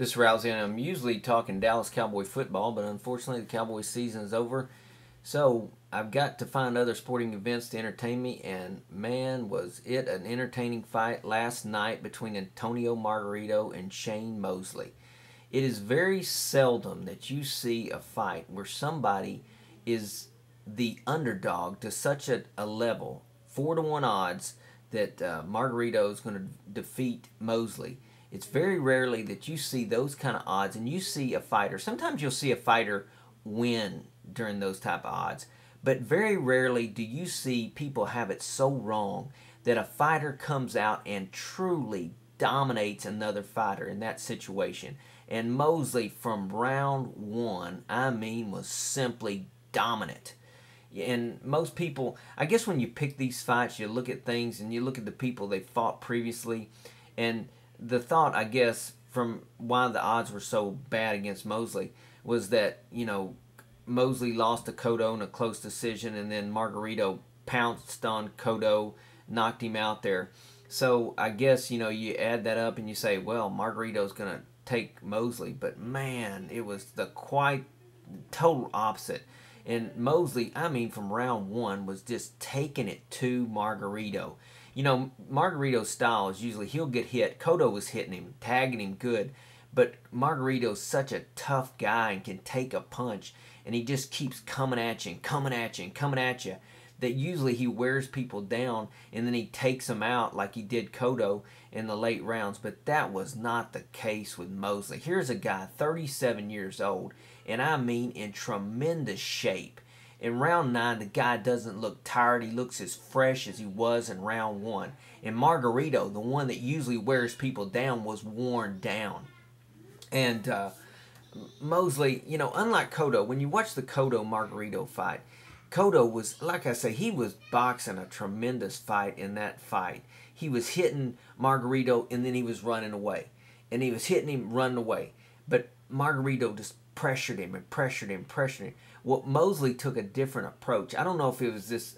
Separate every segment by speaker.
Speaker 1: This is Rousey, and I'm usually talking Dallas Cowboy football, but unfortunately the Cowboy season is over. So I've got to find other sporting events to entertain me, and man, was it an entertaining fight last night between Antonio Margarito and Shane Mosley. It is very seldom that you see a fight where somebody is the underdog to such a level, 4-1 odds, that Margarito is going to defeat Mosley. It's very rarely that you see those kind of odds, and you see a fighter. Sometimes you'll see a fighter win during those type of odds, but very rarely do you see people have it so wrong that a fighter comes out and truly dominates another fighter in that situation. And Mosley, from round one, was simply dominant. And most people, I guess when you pick these fights, you look at things and you look at the people they fought previously, and the thought, I guess, from why the odds were so bad against Mosley was that, Mosley lost to Cotto in a close decision, and then Margarito pounced on Cotto, knocked him out there. So I guess, you add that up and you say, well, Margarito's going to take Mosley. But, man, it was the quite total opposite. And Mosley, from round one, was just taking it to Margarito. Margarito's style is usually he'll get hit. Cotto was hitting him, tagging him good. But Margarito's such a tough guy and can take a punch. And he just keeps coming at you and coming at you and coming at you. That usually he wears people down and then he takes them out like he did Cotto in the late rounds. But that was not the case with Mosley. Here's a guy, 37 years old, and in tremendous shape. In round 9, the guy doesn't look tired. He looks as fresh as he was in round 1. And Margarito, the one that usually wears people down, was worn down. And Mosley, unlike Cotto, when you watch the Cotto-Margarito fight, Cotto was, like I say, he was boxing a tremendous fight in that fight. He was hitting Margarito, and then he was running away. And he was hitting him, running away. But Margarito just pressured him and pressured him, pressured him. Well, Mosley took a different approach. I don't know if it was this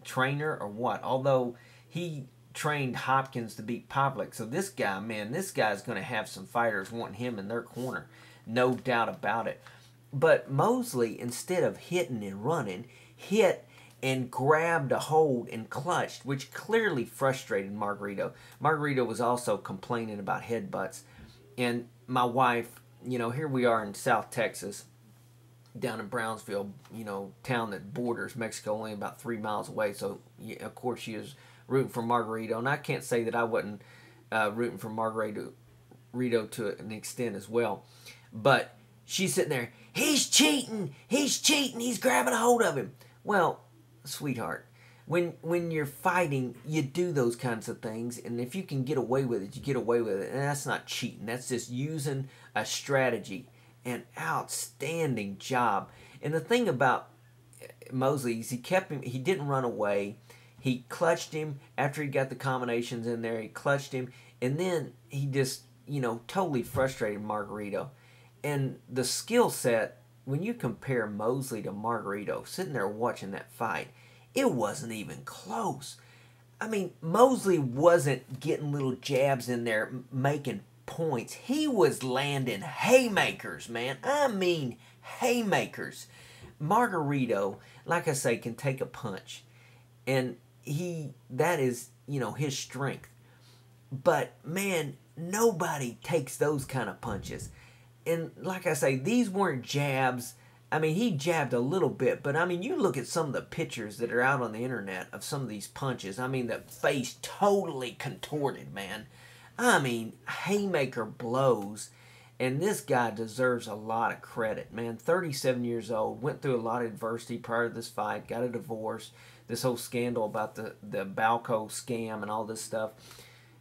Speaker 1: trainer or what, although he trained Hopkins to beat Pavlik. So this guy, this guy's going to have some fighters wanting him in their corner. No doubt about it. But Mosley, instead of hitting and running, hit and grabbed a hold and clutched, which clearly frustrated Margarito. Margarito was also complaining about headbutts. And my wife, here we are in South Texas, down in Brownsville, town that borders Mexico, only about 3 miles away. So, of course, she was rooting for Margarito. And I can't say that I wasn't rooting for Margarito to an extent as well. But she's sitting there, he's cheating, he's grabbing a hold of him. Well, sweetheart, when you're fighting, you do those kinds of things, and if you can get away with it, you get away with it, and that's not cheating. That's just using a strategy. An outstanding job. And the thing about Mosley is he didn't run away. He clutched him after he got the combinations in there. He clutched him, and then he just, totally frustrated Margarito. And the skill set, when you compare Mosley to Margarito, sitting there watching that fight, it wasn't even close. Mosley wasn't getting little jabs in there making points. He was landing haymakers, man. Haymakers. Margarito, like I say, can take a punch. And that is, his strength. But, man, nobody takes those kind of punches. And like I say, these weren't jabs. He jabbed a little bit, but you look at some of the pictures that are out on the internet of some of these punches. The face totally contorted, man. Haymaker blows. And this guy deserves a lot of credit, man. 37 years old, went through a lot of adversity prior to this fight, got a divorce, this whole scandal about the Balco scam and all this stuff.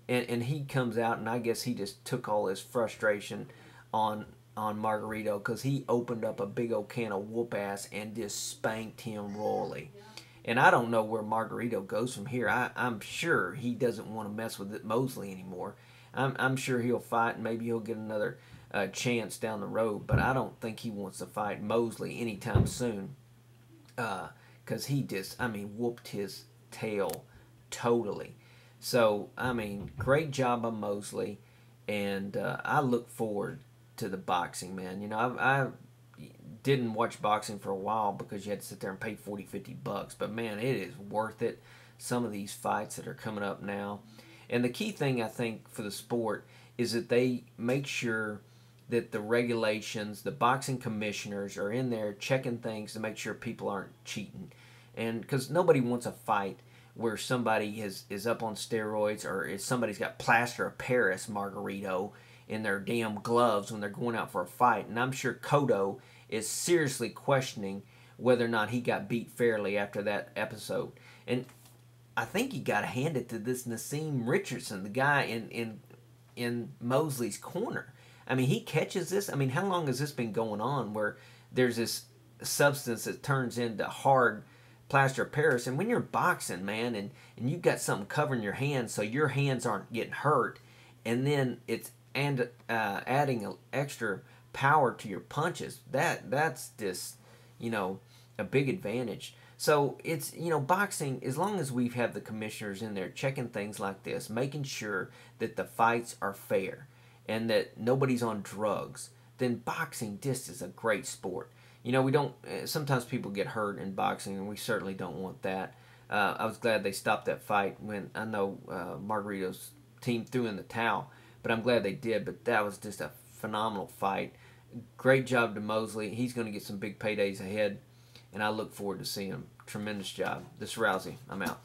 Speaker 1: And he comes out, and I guess he just took all his frustration on Margarito, because he opened up a big old can of whoop ass and just spanked him royally. And I don't know where Margarito goes from here. I'm sure he doesn't want to mess with Mosley anymore. I'm sure he'll fight, and maybe he'll get another chance down the road. But I don't think he wants to fight Mosley anytime soon, because he just, whooped his tail totally. So, great job by Mosley. and I look forward to the boxing, man. You know, I didn't watch boxing for a while because you had to sit there and pay 40, $50, but man, it is worth it. Some of these fights that are coming up now, and the key thing I think for the sport is that they make sure that the regulations, the boxing commissioners are in there checking things to make sure people aren't cheating, and because nobody wants a fight where somebody is up on steroids, or if somebody's got plaster of Paris Margarito in their damn gloves when they're going out for a fight. And I'm sure Cotto is seriously questioning whether or not he got beat fairly after that episode. And I think you got to hand it to this Nassim Richardson, the guy in Mosley's corner. I mean, he catches this. I mean, how long has this been going on where there's this substance that turns into hard plaster of Paris? And when you're boxing, man, and you've got something covering your hands so your hands aren't getting hurt, and then it's adding an extra power to your punches, that's just, you know, a big advantage. So it's, you know, boxing, as long as we have the commissioners in there checking things like this, making sure that the fights are fair and that nobody's on drugs, then boxing just is a great sport. You know, we don't, sometimes people get hurt in boxing, and we certainly don't want that. I was glad they stopped that fight when I know Margarito's team threw in the towel, but I'm glad they did. But that was just a phenomenal fight. Great job to Mosley. He's going to get some big paydays ahead, and I look forward to seeing him. Tremendous job. This is Rousey. I'm out.